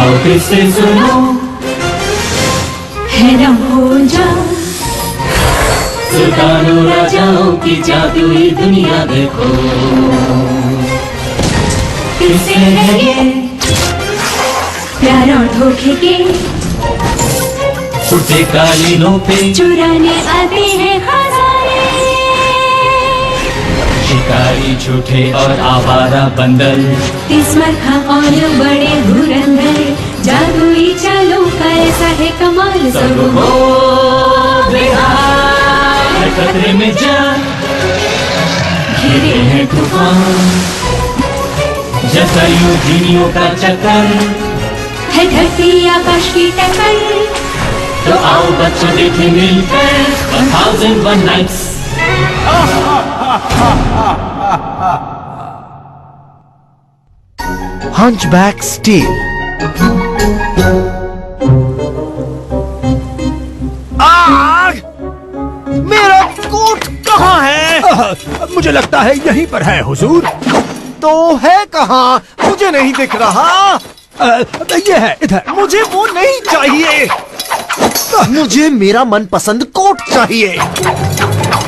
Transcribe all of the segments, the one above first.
आओ फिर से सुनो, हैरान हो जाओ, सुल्तानों राजाओं की जादुई दुनिया देखो। किससे है ये प्यार और धोखे के, उठे कालीनों पे चुराने आते हैं खजाने। शिकारी झूठे और आवारा बंदर, तिस्मरखा और बड़े धुरंधर, जादुई चालों का ऐसा है कमाल, सब हो बेहाल, खतरे में जा घिरे हैं तूफान, जटायु जीनियों का चक्कर है धरती आकाश की टक्कर। तो आओ बच्चों देखें मिलकर 1001 Nights। हंचबैक्स टेल। आग! मेरा कोट कहाँ है? मुझे लगता है यहीं पर है हुजूर। तो है कहाँ? मुझे नहीं दिख रहा। ये है इधर। मुझे वो नहीं चाहिए। मुझे मेरा मनपसंद कोट चाहिए।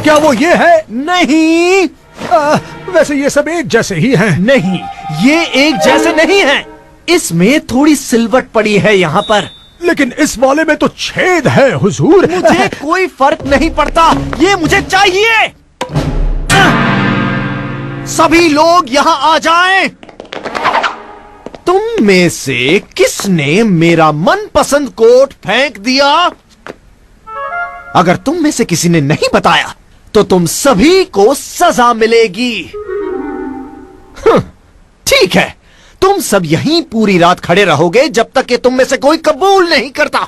क्या वो ये है? नहीं। वैसे ये सब एक जैसे ही हैं। नहीं, ये एक जैसे नहीं है। इसमें थोड़ी सिलवट पड़ी है यहाँ पर। लेकिन इस वाले में तो छेद है हुजूर। मुझे कोई फर्क नहीं पड़ता, ये मुझे चाहिए। सभी लोग यहाँ आ जाएं। तुम में से किसने मेरा मनपसंद कोट फेंक दिया? अगर तुम में से किसी ने नहीं बताया तो तुम सभी को सजा मिलेगी। ठीक है, तुम सब यहीं पूरी रात खड़े रहोगे जब तक कि तुम में से कोई कबूल नहीं करता।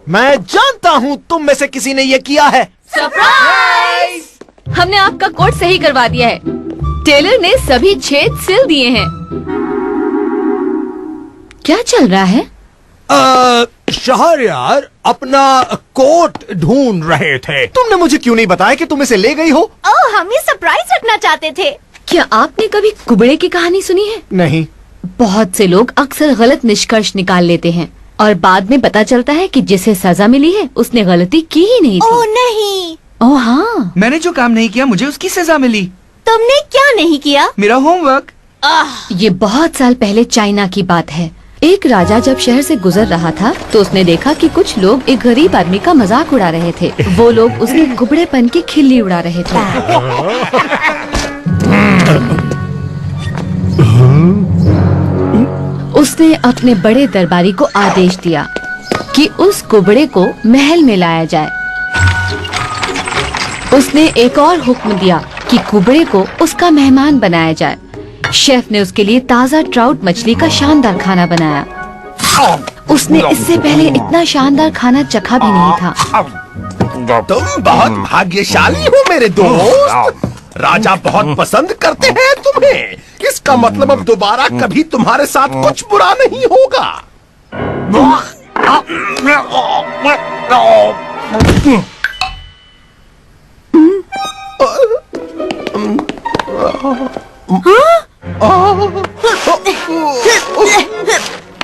मैं जानता हूं तुम में से किसी ने यह किया है। सरप्राइज! हमने आपका कोट सही करवा दिया है। टेलर ने सभी छेद सिल दिए हैं। क्या चल रहा है? शहरयार अपना कोट ढूंढ रहे थे। तुमने मुझे क्यों नहीं बताया कि तुम इसे ले गई हो? ओह, हम ये सरप्राइज रखना चाहते थे। क्या आपने कभी कुबड़े की कहानी सुनी है? नहीं। बहुत से लोग अक्सर गलत निष्कर्ष निकाल लेते हैं और बाद में पता चलता है कि जिसे सजा मिली है उसने गलती की ही नहीं थी। ओह नहीं। ओह हाँ, मैंने जो काम नहीं किया मुझे उसकी सजा मिली। तुमने क्या नहीं किया? मेरा होमवर्क। ये बहुत साल पहले चाइना की बात है। एक राजा जब शहर से गुजर रहा था तो उसने देखा कि कुछ लोग एक गरीब आदमी का मजाक उड़ा रहे थे। वो लोग उसके कुबड़ेपन की खिल्ली उड़ा रहे थे। उसने अपने बड़े दरबारी को आदेश दिया कि उस कुबड़े को महल में लाया जाए। उसने एक और हुक्म दिया कि कुबड़े को उसका मेहमान बनाया जाए। शेफ ने उसके लिए ताज़ा ट्राउट मछली का शानदार खाना बनाया। उसने इससे पहले इतना शानदार खाना चखा भी नहीं था। तुम बहुत भाग्यशाली हो मेरे दोस्त। राजा बहुत पसंद करते हैं तुम्हें। इसका मतलब अब दोबारा कभी तुम्हारे साथ कुछ बुरा नहीं होगा।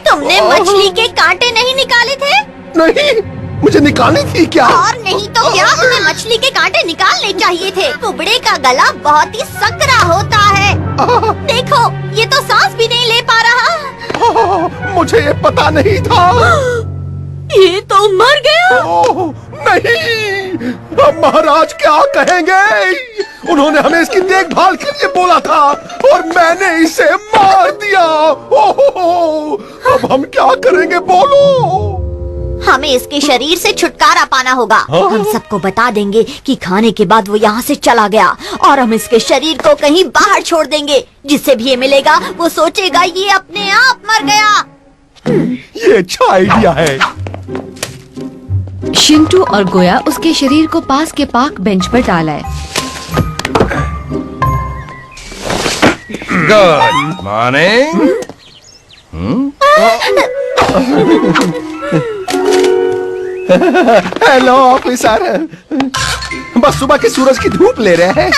तुमने मछली के कांटे नहीं निकाले थे? नहीं, मुझे निकालनी थी क्या? और नहीं तो क्या, तुम्हें मछली के कांटे निकालने चाहिए थे। कुबड़े का गला बहुत ही सकरा होता है। देखो, ये तो सांस भी नहीं ले पा रहा। मुझे ये पता नहीं था। ये तो मर गया। नहीं, अब महाराज क्या कहेंगे? उन्होंने हमें इसकी देखभाल के लिए बोला था और मैंने इसे मार दिया। अब हम क्या करेंगे बोलो? हमें इसके शरीर से छुटकारा पाना होगा। हम सबको बता देंगे कि खाने के बाद वो यहाँ से चला गया और हम इसके शरीर को कहीं बाहर छोड़ देंगे। जिससे भी ये मिलेगा वो सोचेगा ये अपने आप मर गया। ये अच्छा आइडिया है। शिंटू और गोया उसके शरीर को पास के पार्क बेंच पर डाला है। Good morning. Hello officer. बस सुबह के सूरज की धूप ले रहे हैं।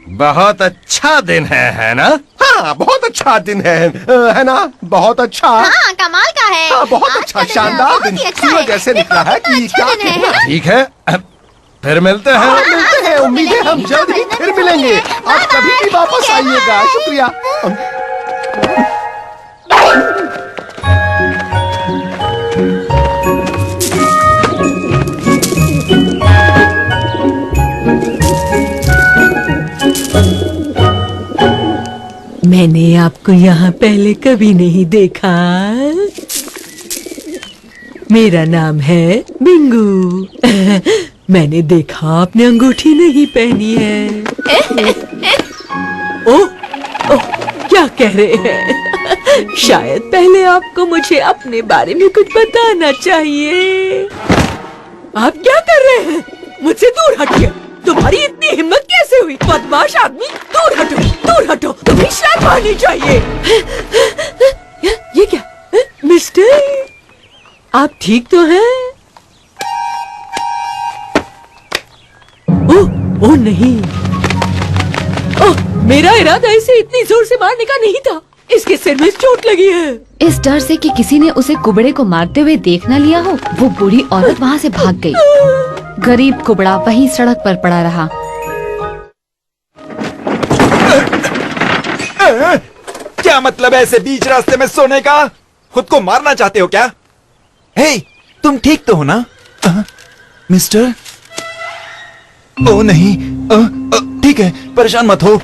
बहुत अच्छा दिन है ना? हाँ, बहुत अच्छा दिन है ना? बहुत अच्छा। हाँ, कमाल का है। हाँ, बहुत आज अच्छा, का दिन शानदार बहुत दिन। ही अच्छा सूरज है। ऐसे निकला है कि अच्छा क्या दिन है, कहना। है? ठीक है, फिर मिलते हैं। हाँ, मिलते हैं। उम्मीद है हम जल्द ही फिर मिलेंगे। आप कभी भी वापस आइएगा। शुक्रिया। मैंने आपको यहाँ पहले कभी नहीं देखा। मेरा नाम है बिंगू। मैंने देखा आपने अंगूठी नहीं पहनी है। ओह, ओह, क्या कह रहे हैं? शायद पहले आपको मुझे अपने बारे में कुछ बताना चाहिए। आप क्या कर रहे हैं? मुझसे दूर हटिए। तुम्हारी इतनी हिम्मत कैसे हुई? बदमाश आदमी, दूर हटो, दूर हटो। तुम्हें शर्म आनी चाहिए। ये क्या? मिस्टर, आप ठीक तो हैं? ओह, ओह नहीं। ओह, मेरा इरादा इसे इतनी जोर से मारने का नहीं था। इसके सिर में चोट लगी है। इस डर से कि किसी ने उसे कुबड़े को मारते हुए देख न लिया हो, वो बूढ़ी औरत वहाँ से भाग गई। गरीब कुबड़ा वहीं सड़क पर पड़ा रहा। क्या मतलब है ऐसे बीच रास्ते में सोने का? खुद को मारना चाहते हो क्या? हे, तुम ठीक तो हो ना? मिस्टर? ओ नहीं, ठीक है, परेशान मत हो।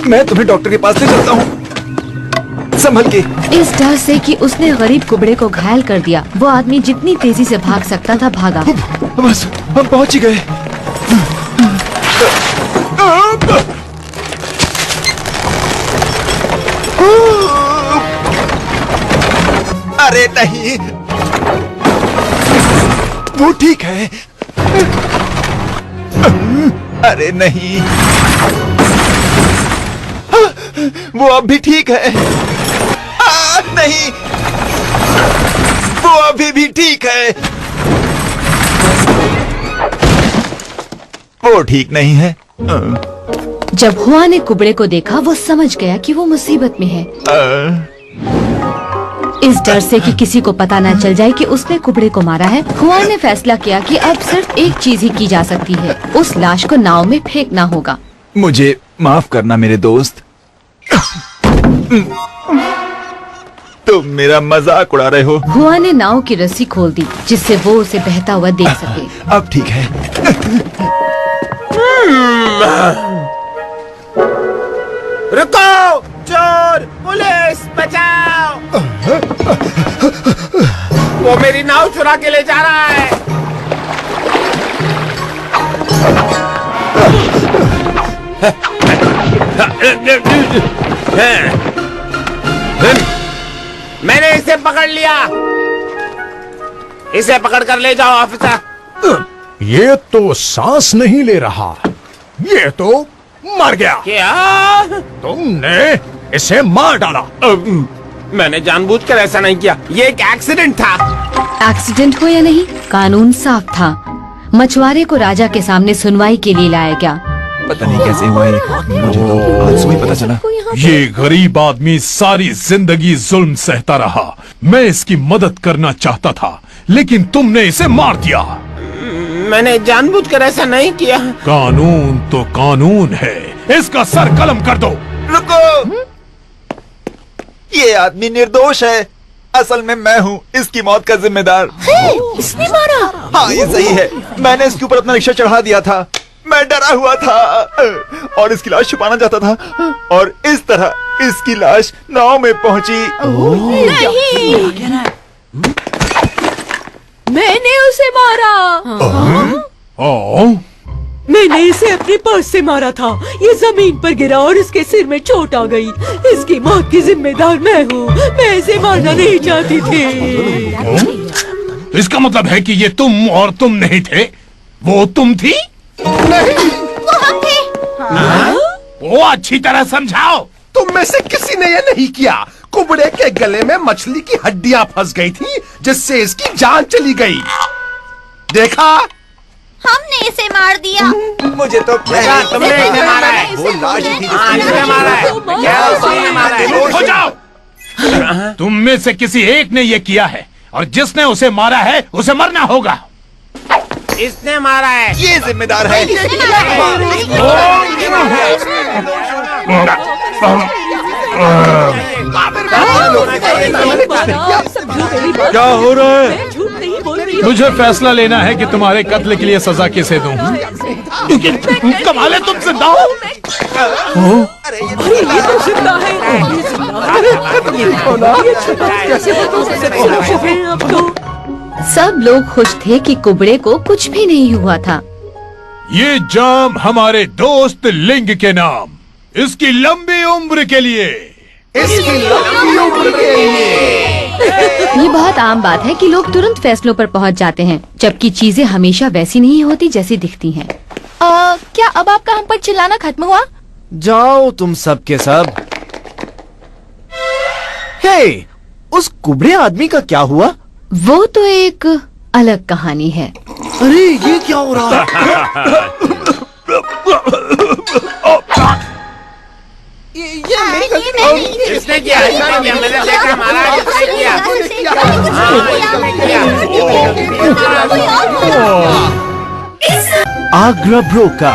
मैं तुम्हें डॉक्टर के पास ले चलता हूँ। संभल के। इस डर से कि उसने गरीब कुबड़े को घायल कर दिया, वो आदमी जितनी तेजी से भाग सकता था भागा। बस हम पहुंच ही गए। अरे नहीं, वो ठीक है। अरे नहीं, वो अब भी ठीक है। नहीं, वो अभी भी ठीक है। वो ठीक नहीं है। जब हुआ ने कुबड़े को देखा, वो समझ गया कि वो मुसीबत में है। इस डर से कि किसी को पता न चल जाए कि उसने कुबड़े को मारा है, हुआ ने फैसला किया कि अब सिर्फ एक चीज ही की जा सकती है, उस लाश को नाव में फेंकना होगा। मुझे माफ करना मेरे दोस्त। तुम मेरा मजाक उड़ा रहे हो। हुआ ने नाव की रस्सी खोल दी, जिससे वो उसे बहता हुआ देख सके। अब ठीक है। रुको! चोर! पुलिस! बचाओ! वो मेरी नाव चुरा के ले जा रहा है। मैंने इसे पकड़ लिया। इसे पकड़ कर ले जाओ ऑफिसर। ये तो सांस नहीं ले रहा। ये तो मर गया। क्या? तुमने इसे मार डाला। मैंने जानबूझकर ऐसा नहीं किया। ये एक एक्सीडेंट था। एक्सीडेंट हो या नहीं, कानून साफ था। मछुआरे को राजा के सामने सुनवाई के लिए लाया गया। पता नहीं कैसे हुआ ये। आज सुबह पता चला। ये गरीब आदमी सारी जिंदगी जुल्म सहता रहा। मैं इसकी मदद करना चाहता था, लेकिन तुमने इसे मार दिया। मैंने जानबूझकर ऐसा नहीं किया। कानून तो कानून है। इसका सर कलम कर दो। रुको, ये आदमी निर्दोष है। असल में मैं हूँ इसकी मौत का जिम्मेदार। इसने मारा? हाँ, ये सही है। मैंने इसके ऊपर अपना रिक्शा चढ़ा दिया था। मैं डरा हुआ था और इसकी लाश छुपाना चाहता था, और इस तरह इसकी लाश नाव में पहुंची। नहीं, मैंने उसे मारा। मैंने इसे अपने पर्स से मारा था। ये जमीन पर गिरा और इसके सिर में चोट आ गई। इसकी मौत की जिम्मेदार मैं हूँ। मैं इसे मारना नहीं चाहती थी। इसका मतलब है कि ये तुम और तुम नहीं थे, वो तुम थी। वो हम थे। वो अच्छी तरह समझाओ। तुम में से किसी ने ये नहीं किया। कुबड़े के गले में मछली की हड्डियां फंस गई थी, जिससे इसकी जान चली गई। देखा, हमने इसे मार दिया। मुझे तो तुमने इसे मारा है। वो लाश थी जिसने मारा है। क्या उसने मारा है? हो जाओ। तुम में से किसी एक ने ये किया है और जिसने उसे मारा है उसे मरना होगा। इसने मारा है। ये जिम्मेदार है। क्या हो रहा है? झूठ नहीं बोल रही। मुझे फैसला लेना है कि तुम्हारे कत्ल के लिए सजा किसे दूं। कमाल है, तुम जिंदा हो? अरे ये तो जिंदा है। ये छुपा कैसे सुरक्षित है अब तो। सब लोग खुश थे कि कुबड़े को कुछ भी नहीं हुआ था। ये जाम हमारे दोस्त लिंग के नाम, इसकी लंबी उम्र के लिए। इसकी लंबी उम्र के लिए। ये बहुत आम बात है कि लोग तुरंत फैसलों पर पहुंच जाते हैं, जबकि चीजें हमेशा वैसी नहीं होती जैसी दिखती हैं। क्या अब आपका हम पर चिल्लाना खत्म हुआ? जाओ तुम सब के सब। हे, उस कुबड़े आदमी का क्या हुआ? वो तो एक अलग कहानी है। अरे ये क्या हो रहा है? ये मेरी गलती नहीं। इसने किया, मैंने देखा, मारा, इसने किया। आगरा ब्रोका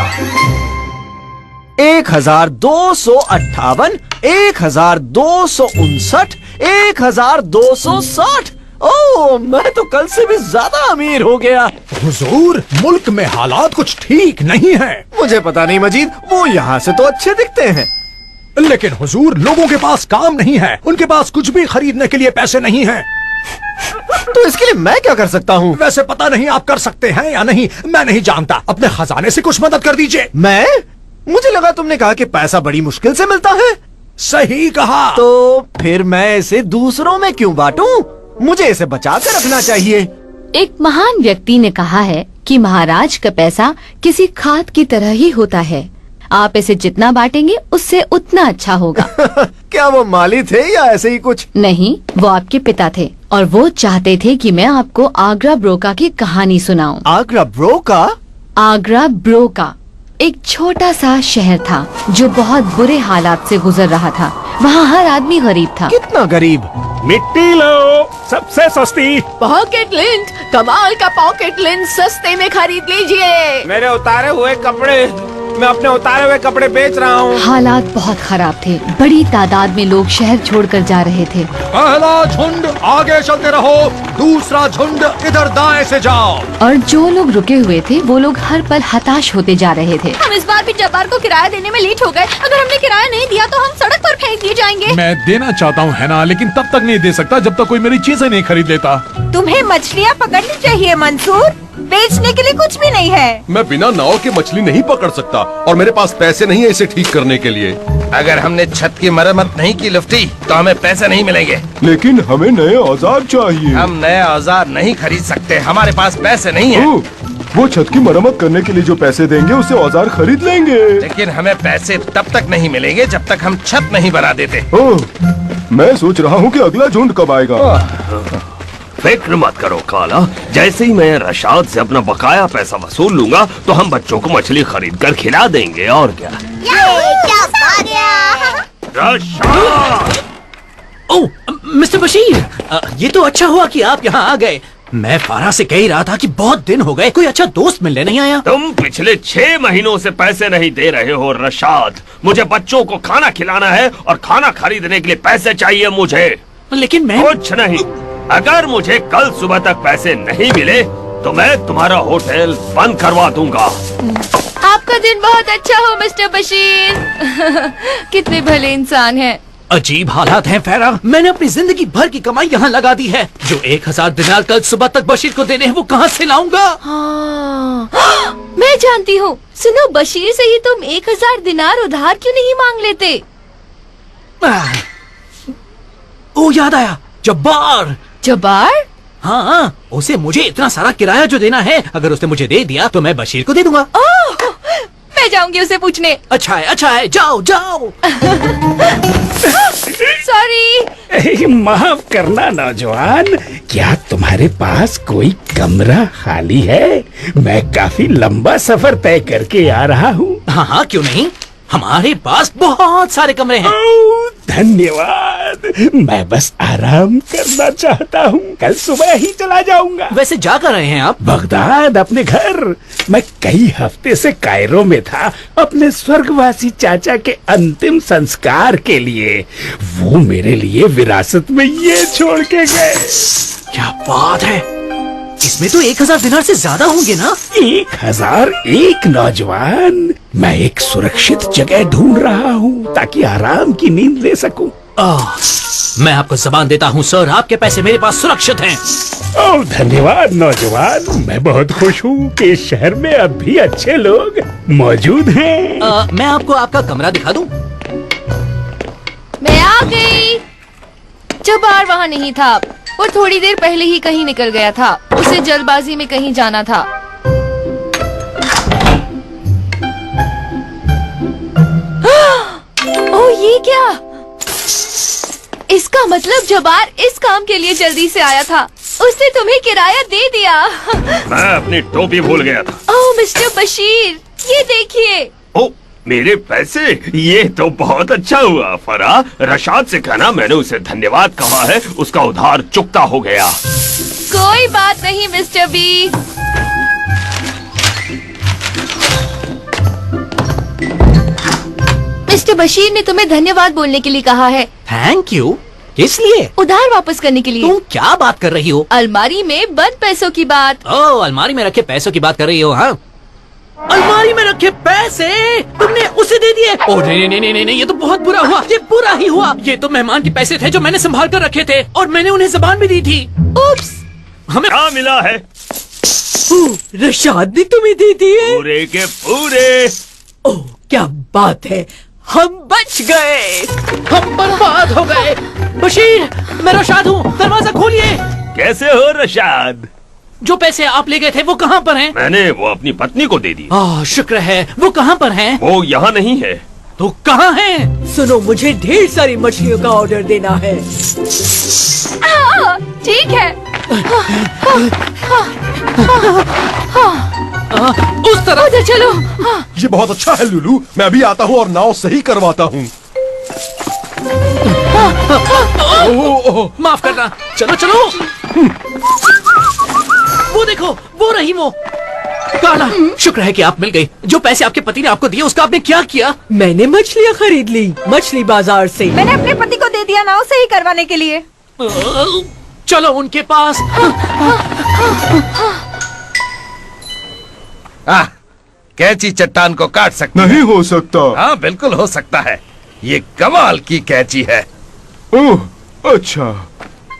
1258, 1259, 1260। ओह, मैं तो कल से भी ज्यादा अमीर हो गया। हुजूर, मुल्क में हालात कुछ ठीक नहीं है। मुझे पता नहीं मजीद, वो यहाँ से तो अच्छे दिखते हैं। लेकिन हुजूर, लोगों के पास काम नहीं है, उनके पास कुछ भी खरीदने के लिए पैसे नहीं हैं। तो इसके लिए मैं क्या कर सकता हूँ? वैसे पता नहीं आप कर सकते हैं या नहीं, मैं नहीं जानता। अपने खजाने से कुछ मदद कर दीजिए। मैं? मुझे लगा तुमने कहा कि पैसा बड़ी मुश्किल से मिलता है। सही कहा। तो फिर मैं इसे दूसरों में क्यों बांटूं? मुझे इसे बचा कर रखना चाहिए। एक महान व्यक्ति ने कहा है कि महाराज का पैसा किसी खाद की तरह ही होता है। आप इसे जितना बांटेंगे उससे उतना अच्छा होगा। क्या वो माली थे या ऐसे ही कुछ? नहीं, वो आपके पिता थे और वो चाहते थे कि मैं आपको आगरा ब्रोका की कहानी सुनाऊं। आगरा ब्रोका? आगरा ब्रोका एक छोटा सा शहर था जो बहुत बुरे हालात से गुजर रहा था। वहाँ हर आदमी गरीब था। कितना गरीब? मिट्टी लो, सबसे सस्ती। पॉकेट लिंट, कमाल का पॉकेट लिंट सस्ते में खरीद लीजिए। मेरे उतारे हुए कपड़े, मैं अपने उतारे हुए कपड़े बेच रहा हूँ। हालात बहुत खराब थे। बड़ी तादाद में लोग शहर छोड़कर जा रहे थे। पहला झुंड आगे चलते रहो, दूसरा झुंड इधर दाएं से जाओ। और जो लोग रुके हुए थे वो लोग हर पल हताश होते जा रहे थे। हम इस बार भी जब्बार को किराया देने में लेट हो गए। अगर हमने किराया नहीं दिया तो हम सड़क पर फेंक दिए जाएंगे। मैं देना चाहता हूँ है ना, लेकिन तब तक नहीं दे सकता जब तक कोई मेरी चीजें नहीं खरीद लेता। तुम्हें मछलियाँ पकड़नी चाहिए मंसूर, बेचने के लिए कुछ भी नहीं है। मैं बिना नाव के मछली नहीं पकड़ सकता और मेरे पास पैसे नहीं है इसे ठीक करने के लिए। अगर हमने छत की मरम्मत नहीं की लुफ्टी तो हमें पैसे नहीं मिलेंगे। लेकिन हमें नए औजार चाहिए। हम नए औजार नहीं खरीद सकते, हमारे पास पैसे नहीं है। वो छत की मरम्मत करने के लिए जो पैसे देंगे उससे औजार खरीद लेंगे। लेकिन हमें पैसे तब तक नहीं मिलेंगे जब तक हम छत नहीं बना देते। मैं सोच रहा हूँ कि अगला झुंड कब आएगा। फिक्र मत करो काला, जैसे ही मैं रशाद से अपना बकाया पैसा वसूल लूंगा तो हम बच्चों को मछली खरीद कर खिला देंगे। और क्या? रशाद! ओह, मिस्टर बशीर, ये तो अच्छा हुआ कि आप यहाँ आ गए। मैं फारा से कह ही रहा था कि बहुत दिन हो गए, कोई अच्छा दोस्त मिलने नहीं आया। तुम पिछले 6 महीनों से पैसे नहीं दे रहे हो रशाद। मुझे बच्चों को खाना खिलाना है और खाना खरीदने के लिए पैसे चाहिए मुझे। लेकिन मैं कुछ नहीं, अगर मुझे कल सुबह तक पैसे नहीं मिले तो मैं तुम्हारा होटल बंद करवा दूंगा। आपका दिन बहुत अच्छा हो मिस्टर बशीर। कितने भले इंसान हैं। अजीब हालात हैं फैरा। मैंने अपनी जिंदगी भर की कमाई यहाँ लगा दी है। जो 1000 दिनार कल सुबह तक बशीर को देने हैं वो कहाँ से लाऊंगा? हाँ। मैं जानती हूँ। सुनो, बशीर से ही तुम 1000 दिनार उधार क्यों नहीं मांग लेते? ओ याद आया, जब्बार। जब्बार? हाँ, उसे मुझे इतना सारा किराया जो देना है, अगर उसने मुझे दे दिया तो मैं बशीर को दे दूंगा। ओह, मैं जाऊंगी उसे पूछने। अच्छा है, जाओ जाओ। सॉरी। माफ करना नौजवान, क्या तुम्हारे पास कोई कमरा खाली है? मैं काफी लंबा सफर तय करके आ रहा हूँ। हाँ हाँ, क्यों नहीं, हमारे पास बहुत सारे कमरे हैं। धन्यवाद। मैं बस आराम करना चाहता हूँ, कल सुबह ही चला जाऊंगा। वैसे जा कर रहे हैं आप? बगदाद, अपने घर। मैं कई हफ्ते से कायरो में था अपने स्वर्गवासी चाचा के अंतिम संस्कार के लिए। वो मेरे लिए विरासत में ये छोड़ के गए। क्या बात है, इसमें तो 1000 दिनार से ज्यादा होंगे ना? 1001 नौजवान। मैं एक सुरक्षित जगह ढूंढ रहा हूँ ताकि आराम की नींद ले सकूं। मैं आपको जबान देता हूँ सर, आपके पैसे मेरे पास सुरक्षित हैं। ओह धन्यवाद नौजवान, मैं बहुत खुश हूँ कि इस शहर में अब भी अच्छे लोग मौजूद हैं। मैं आपको आपका कमरा दिखा दूं? मैं आ गई। जबार वहाँ नहीं था, वो थोड़ी देर पहले ही कहीं निकल गया था। उसे जल्दबाजी में कहीं जाना था। ओह ये क्या? इसका मतलब जबार इस काम के लिए जल्दी से आया था। उसने तुम्हें किराया दे दिया। मैं अपनी टोपी भूल गया था। ओह मिस्टर बशीर, ये देखिए। ओ मेरे पैसे, ये तो बहुत अच्छा हुआ। फरा, रशाद से कहना मैंने उसे धन्यवाद कहा है, उसका उधार चुकता हो गया। कोई बात नहीं मिस्टर बी। मिस्टर बशीर ने तुम्हें धन्यवाद बोलने के लिए कहा है। Thank you? किस लिए? उधार वापस करने के लिए। तुम क्या बात कर रही हो? अलमारी में बंद पैसों की बात। ओह, अलमारी में रखे पैसों की बात कर रही हो? हाँ, अलमारी में रखे पैसे तुमने उसे दे दिए? ओह नहीं नहीं नहीं नहीं, ये तो बहुत बुरा हुआ। ये बुरा ही हुआ। ये तो मेहमान के पैसे थे जो मैंने संभाल कर रखे थे और मैंने उन्हें ज़बान भी दी थी। उप्स। हमें क्या मिला है? रशाद ने तुम्हें दे दिए? पूरे के पूरे। ओह क्या बात है, हम बच गए। हम बर्बाद हो गए। बशीर, मैं रशाद हूँ, दरवाजा खोलिए। कैसे हो रशाद? जो पैसे आप ले गए थे वो कहाँ पर हैं? मैंने वो अपनी पत्नी को दे दी। शुक्र है। वो कहाँ पर हैं? वो यहाँ नहीं है। तो कहाँ हैं? सुनो, मुझे ढेर सारी मछलियों का ऑर्डर देना है। ठीक है। उस तरफ। उधर चलो। ये बहुत अच्छा है लुलू, मैं अभी आता हूँ और नाव सही करवाता हूँ। माफ करना। चलो चलो। वो देखो, वो रही वो। काला, शुक्र है कि आप मिल गई। जो पैसे आपके पति ने आपको दिए उसका आपने क्या किया? मैंने मछलियाँ खरीद ली मछली बाजार से। मैंने अपने पति को दे दिया नाव सही करवाने के लिए। चलो उनके पास। कैंची चट्टान को काट सकती नहीं हो सकता। हाँ बिल्कुल हो सकता है, ये कमाल की कैंची है। ओह अच्छा।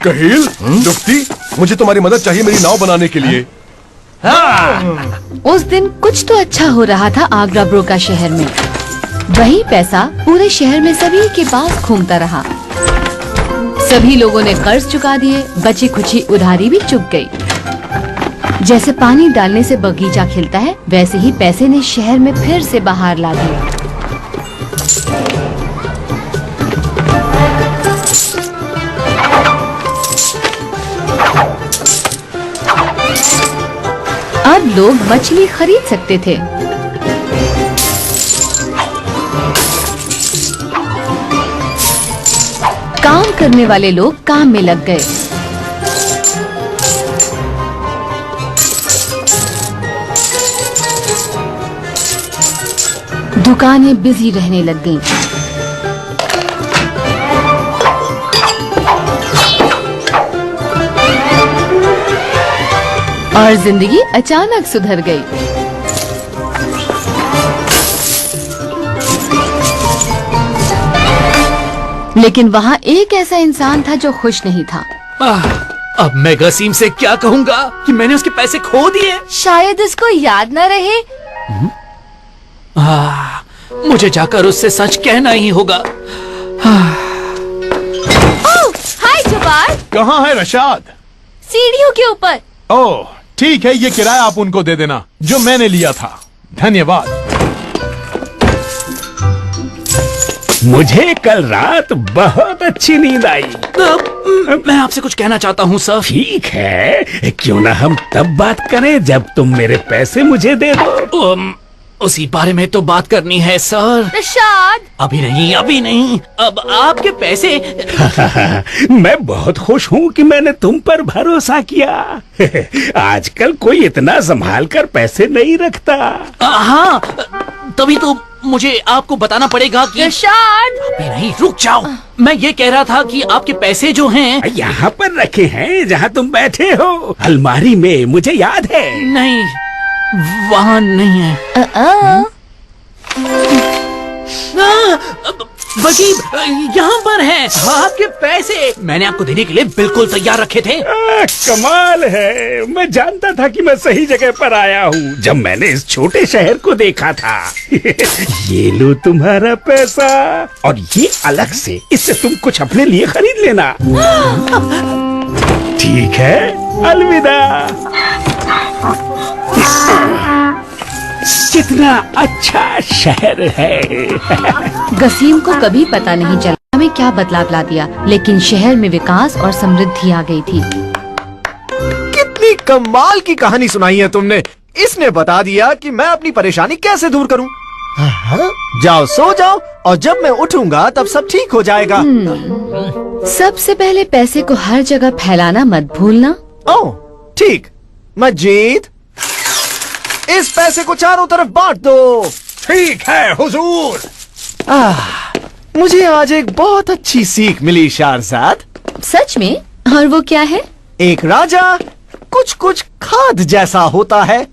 कहील, दुफ्ती, मुझे तुम्हारी मदद चाहिए मेरी नाव बनाने के लिए। उस दिन कुछ तो अच्छा हो रहा था आगरा ब्रोका शहर में। वही पैसा पूरे शहर में सभी के पास घूमता रहा। सभी लोगों ने कर्ज चुका दिए, बची खुची उधारी भी चुक गई। जैसे पानी डालने से बगीचा खिलता है, वैसे ही पैसे ने शहर में फिर से बहार ला दी। अब लोग मछली खरीद सकते थे। काम करने वाले लोग काम में लग गए। दुकानें बिजी रहने लग गईं। और जिंदगी अचानक सुधर गई। लेकिन वहाँ एक ऐसा इंसान था जो खुश नहीं था। अब मैं गसीम से क्या कहूँगा कि मैंने उसके पैसे खो दिए? शायद उसको याद न रहे। मुझे जाकर उससे सच कहना ही होगा। हाय जबार। कहाँ है रशाद? सीढ़ियों के ऊपर। ओह ठीक है, ये किराया आप उनको दे देना जो मैंने लिया था। धन्यवाद। मुझे कल रात बहुत अच्छी नींद आई। मैं आपसे कुछ कहना चाहता हूँ सर। ठीक है, क्यों ना हम तब बात करें जब तुम मेरे पैसे मुझे दे दो। उसी बारे में तो बात करनी है सर। रशाद, अभी नहीं, अब आपके पैसे। मैं बहुत खुश हूँ कि मैंने तुम पर भरोसा किया। आजकल कोई इतना संभाल कर पैसे नहीं रखता। हाँ, तभी तो मुझे आपको बताना पड़ेगा कि। रशाद, अभी नहीं, रुक जाओ। मैं ये कह रहा था कि आपके पैसे जो हैं यहाँ पर रखे हैं जहाँ तुम बैठे हो, अलमारी में, मुझे याद है। नहीं, वहाँ नहीं है। वकील, यहाँ पर है आपके पैसे। मैंने आपको देने के लिए बिल्कुल तैयार रखे थे। कमाल है, मैं जानता था कि मैं सही जगह पर आया हूँ जब मैंने इस छोटे शहर को देखा था। ये लो तुम्हारा पैसा, और ये अलग से, इससे तुम कुछ अपने लिए खरीद लेना। ठीक है, अलविदा। कितना अच्छा शहर है। गसीम को कभी पता नहीं चला हमें क्या बदलाव ला दिया, लेकिन शहर में विकास और समृद्धि आ गई थी। कितनी कमाल की कहानी सुनाई है तुमने। इसने बता दिया कि मैं अपनी परेशानी कैसे दूर करूं। जाओ सो जाओ, और जब मैं उठूंगा तब सब ठीक हो जाएगा। सबसे पहले पैसे को हर जगह फैलाना मत भूलना। ओह ठीक, मजीद इस पैसे को चारों तरफ बांट दो। ठीक है हुजूर। मुझे आज एक बहुत अच्छी सीख मिली शाहजाद। सच में? और वो क्या है? एक राजा कुछ कुछ खाद जैसा होता है।